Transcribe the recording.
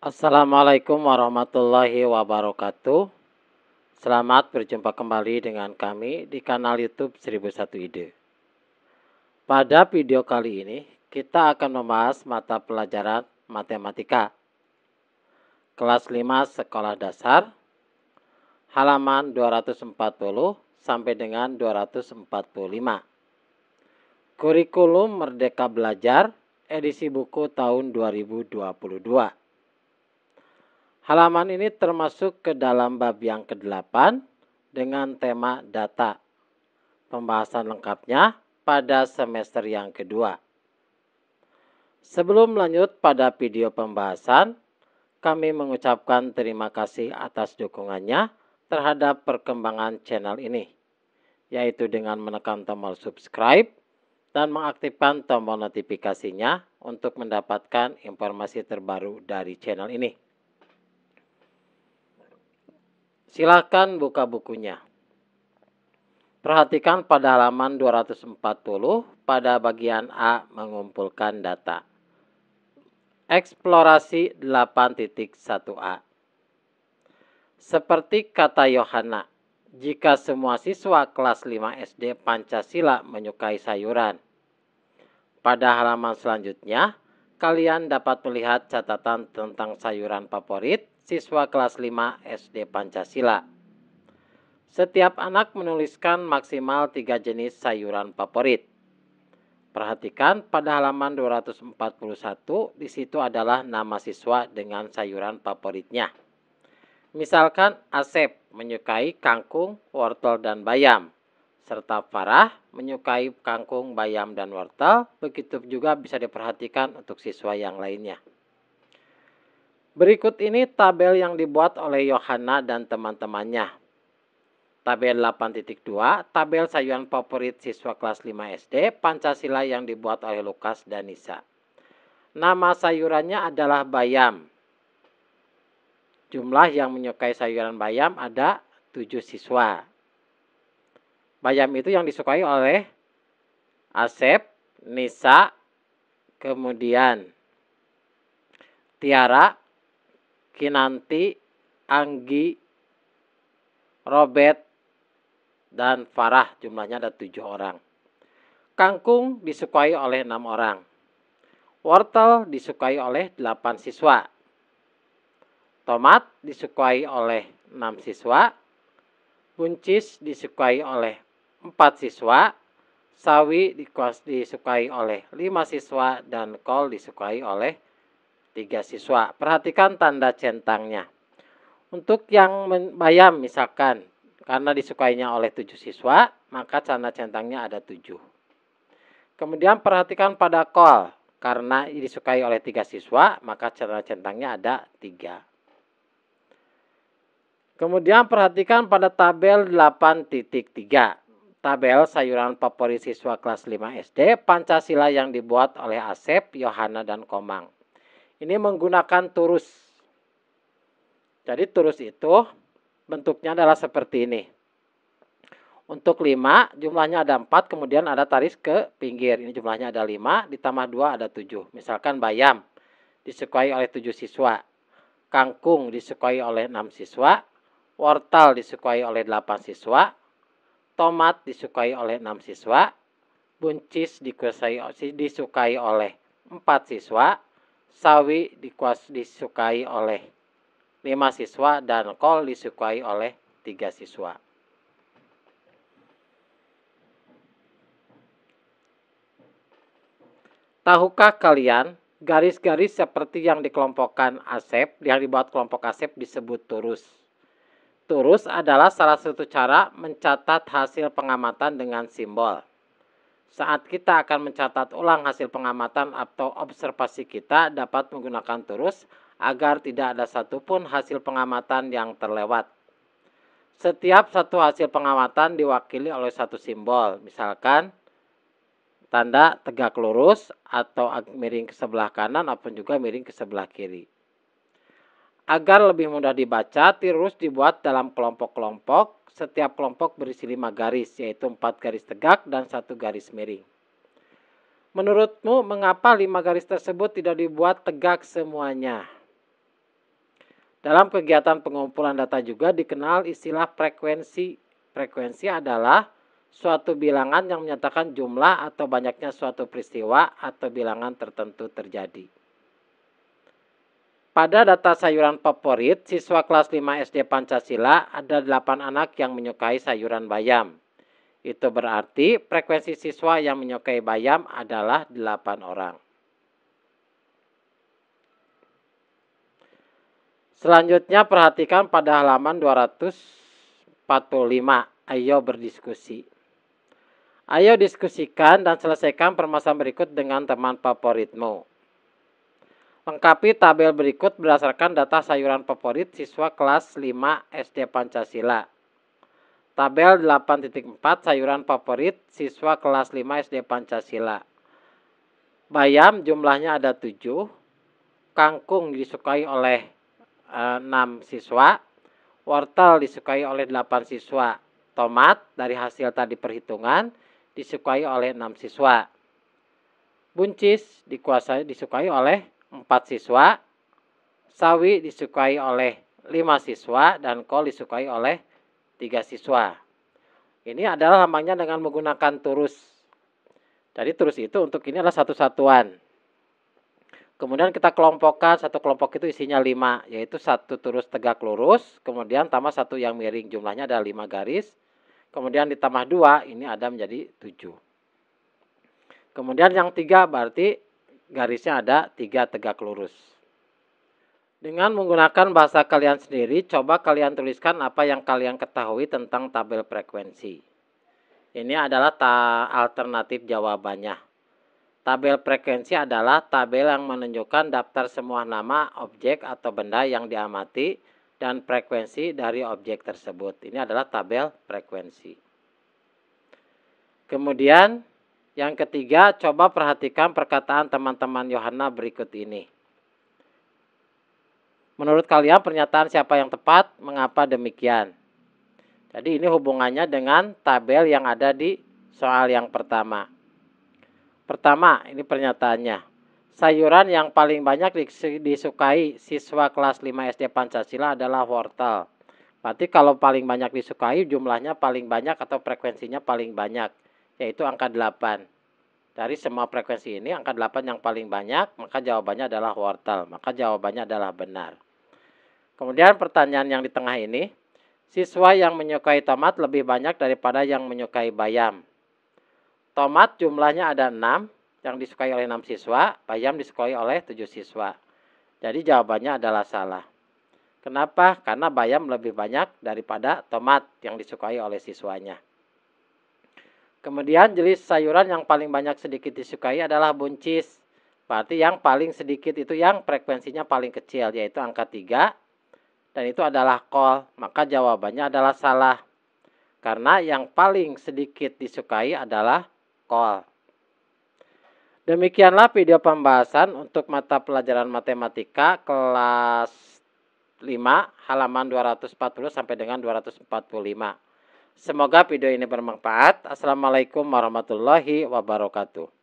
Assalamualaikum warahmatullahi wabarakatuh. Selamat berjumpa kembali dengan kami di kanal YouTube 1001 Ide. Pada video kali ini, kita akan membahas mata pelajaran matematika. Kelas 5 sekolah dasar, halaman 240 sampai dengan 245. Kurikulum Merdeka Belajar, edisi buku tahun 2022. Halaman ini termasuk ke dalam bab yang ke-8 dengan tema data. Pembahasan lengkapnya pada semester yang kedua. Sebelum lanjut pada video pembahasan, kami mengucapkan terima kasih atas dukungannya terhadap perkembangan channel ini, yaitu dengan menekan tombol subscribe dan mengaktifkan tombol notifikasinya untuk mendapatkan informasi terbaru dari channel ini. Silakan buka bukunya. Perhatikan pada halaman 240 pada bagian A mengumpulkan data. Eksplorasi 8.1a. Seperti kata Yohana, jika semua siswa kelas 5 SD Pancasila menyukai sayuran. Pada halaman selanjutnya, kalian dapat melihat catatan tentang sayuran favorit siswa kelas 5 SD Pancasila. Setiap anak menuliskan maksimal 3 jenis sayuran favorit. Perhatikan pada halaman 241, di situ adalah nama siswa dengan sayuran favoritnya. Misalkan Asep menyukai kangkung, wortel, dan bayam. Serta Farah menyukai kangkung, bayam, dan wortel. Begitu juga bisa diperhatikan untuk siswa yang lainnya. Berikut ini tabel yang dibuat oleh Yohana dan teman-temannya. Tabel 8.2, tabel sayuran favorit siswa kelas 5 SD Pancasila yang dibuat oleh Lukas dan Nisa. Nama sayurannya adalah bayam. Jumlah yang menyukai sayuran bayam ada 7 siswa. Bayam itu yang disukai oleh Asep, Nisa, kemudian Tiara, Kinanti, Anggi, Robert, dan Farah. Jumlahnya ada 7 orang. Kangkung disukai oleh 6 orang. Wortel disukai oleh 8 siswa. Tomat disukai oleh 6 siswa. Buncis disukai oleh 4 siswa. Sawi disukai oleh 5 siswa. Dan kol disukai oleh 3 siswa. Perhatikan tanda centangnya. Untuk yang bayam misalkan, karena disukainya oleh 7 siswa, maka tanda centangnya ada 7. Kemudian perhatikan pada kol, karena disukai oleh 3 siswa, maka tanda centangnya ada 3. Kemudian perhatikan pada tabel 8.3. Tabel sayuran favorit siswa kelas 5 SD Pancasila yang dibuat oleh Asep, Yohana, dan Komang. Ini menggunakan turus. Jadi turus itu bentuknya adalah seperti ini. Untuk 5 jumlahnya ada 4, kemudian ada taris ke pinggir. Ini jumlahnya ada 5, ditambah 2 ada 7. Misalkan bayam disukai oleh 7 siswa. Kangkung disukai oleh 6 siswa. Wortel disukai oleh 8 siswa. Tomat disukai oleh 6 siswa. Buncis disukai oleh 4 siswa. Sawi disukai oleh 5 siswa. Dan kol disukai oleh 3 siswa. Tahukah kalian, garis-garis seperti yang dikelompokkan Asep, yang dibuat kelompok Asep disebut turus. Turus adalah salah satu cara mencatat hasil pengamatan dengan simbol. Saat kita akan mencatat ulang hasil pengamatan atau observasi kita dapat menggunakan turus agar tidak ada satupun hasil pengamatan yang terlewat. Setiap satu hasil pengamatan diwakili oleh satu simbol, misalkan tanda tegak lurus atau miring ke sebelah kanan ataupun juga miring ke sebelah kiri. Agar lebih mudah dibaca, turus dibuat dalam kelompok-kelompok. Setiap kelompok berisi 5 garis, yaitu 4 garis tegak dan 1 garis miring. Menurutmu, mengapa 5 garis tersebut tidak dibuat tegak semuanya? Dalam kegiatan pengumpulan data juga dikenal istilah frekuensi. Frekuensi adalah suatu bilangan yang menyatakan jumlah atau banyaknya suatu peristiwa atau bilangan tertentu terjadi. Pada data sayuran favorit, siswa kelas 5 SD Pancasila ada 8 anak yang menyukai sayuran bayam. Itu berarti frekuensi siswa yang menyukai bayam adalah 8 orang. Selanjutnya perhatikan pada halaman 245. Ayo berdiskusi. Ayo diskusikan dan selesaikan permasalahan berikut dengan teman favoritmu. Lengkapi tabel berikut berdasarkan data sayuran favorit siswa kelas 5 SD Pancasila. Tabel 8.4 sayuran favorit siswa kelas 5 SD Pancasila. Bayam jumlahnya ada 7. Kangkung disukai oleh 6 siswa, wortel disukai oleh 8 siswa, tomat dari hasil tadi perhitungan disukai oleh 6 siswa, buncis disukai oleh 4 siswa, sawi disukai oleh 5 siswa, dan kol disukai oleh 3 siswa. Ini adalah lambangnya dengan menggunakan turus. Jadi turus itu untuk ini adalah satu satuan. Kemudian kita kelompokkan, satu kelompok itu isinya 5, yaitu satu turus tegak lurus, kemudian tambah satu yang miring, jumlahnya ada 5 garis, kemudian ditambah 2, ini ada menjadi 7. Kemudian yang 3 berarti garisnya ada 3 tegak lurus. Dengan menggunakan bahasa kalian sendiri, coba kalian tuliskan apa yang kalian ketahui tentang tabel frekuensi. Ini adalah alternatif jawabannya. Tabel frekuensi adalah tabel yang menunjukkan daftar semua nama, objek, atau benda yang diamati dan frekuensi dari objek tersebut. Ini adalah tabel frekuensi. Kemudian yang ketiga, coba perhatikan perkataan teman-teman Yohana berikut ini. Menurut kalian pernyataan siapa yang tepat? Mengapa demikian? Jadi ini hubungannya dengan tabel yang ada di soal yang pertama. Pertama, ini pernyataannya. Sayuran yang paling banyak disukai siswa kelas 5 SD Pancasila adalah wortel. Berarti kalau paling banyak disukai jumlahnya paling banyak atau frekuensinya paling banyak, yaitu angka 8. Dari semua frekuensi ini angka 8 yang paling banyak, maka jawabannya adalah wortel. Maka jawabannya adalah benar. Kemudian pertanyaan yang di tengah ini, siswa yang menyukai tomat lebih banyak daripada yang menyukai bayam. Tomat jumlahnya ada 6 yang disukai oleh 6 siswa, bayam disukai oleh 7 siswa. Jadi jawabannya adalah salah. Kenapa? Karena bayam lebih banyak daripada tomat yang disukai oleh siswanya. Kemudian jenis sayuran yang paling banyak sedikit disukai adalah buncis. Berarti yang paling sedikit itu yang frekuensinya paling kecil, yaitu angka 3. Dan itu adalah kol. Maka jawabannya adalah salah. Karena yang paling sedikit disukai adalah kol. Demikianlah video pembahasan untuk mata pelajaran matematika kelas 5 halaman 240 sampai dengan 245. Semoga video ini bermanfaat. Assalamualaikum warahmatullahi wabarakatuh.